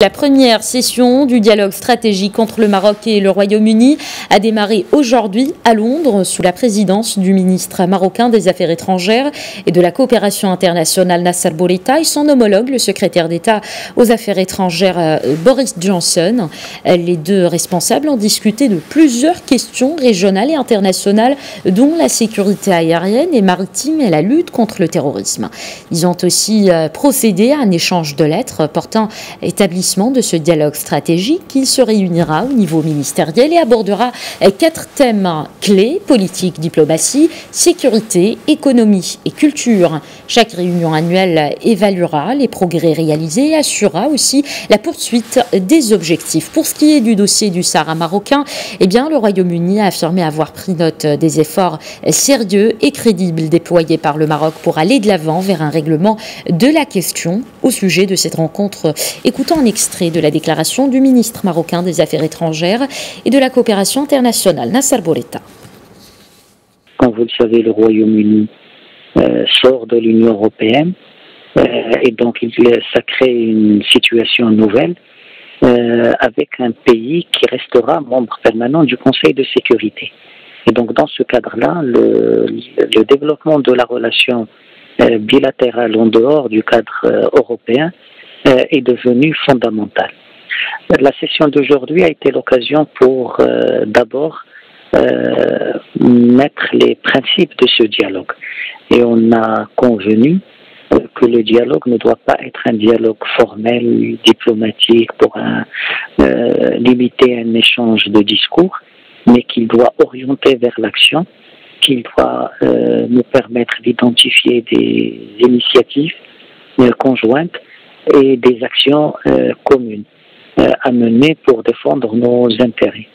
La première session du dialogue stratégique entre le Maroc et le Royaume-Uni a démarré aujourd'hui à Londres sous la présidence du ministre marocain des Affaires étrangères et de la coopération internationale Nasser Bourita et son homologue, le secrétaire d'État aux Affaires étrangères Boris Johnson. Les deux responsables ont discuté de plusieurs questions régionales et internationales, dont la sécurité aérienne et maritime et la lutte contre le terrorisme. Ils ont aussi procédé à un échange de lettres portant établissement de ce dialogue stratégique. Il se réunira au niveau ministériel et abordera 4 thèmes clés: politique, diplomatie, sécurité, économie et culture. Chaque réunion annuelle évaluera les progrès réalisés et assurera aussi la poursuite des objectifs. Pour ce qui est du dossier du Sahara marocain, le Royaume-Uni a affirmé avoir pris note des efforts sérieux et crédibles déployés par le Maroc pour aller de l'avant vers un règlement de la question. Au sujet de cette rencontre, écoutons un extrait de la déclaration du ministre marocain des Affaires étrangères et de la coopération internationale, Nasser Bourita. Comme vous le savez, le Royaume-Uni sort de l'Union européenne et donc ça crée une situation nouvelle avec un pays qui restera membre permanent du Conseil de sécurité. Et donc dans ce cadre-là, le développement de la relation bilatérale en dehors du cadre européen est devenu fondamental. La session d'aujourd'hui a été l'occasion pour d'abord mettre les principes de ce dialogue. Et on a convenu que le dialogue ne doit pas être un dialogue formel, diplomatique, pour limiter un échange de discours, mais qu'il doit orienter vers l'action, qu'il doit nous permettre d'identifier des initiatives conjointes et des actions communes à mener pour défendre nos intérêts.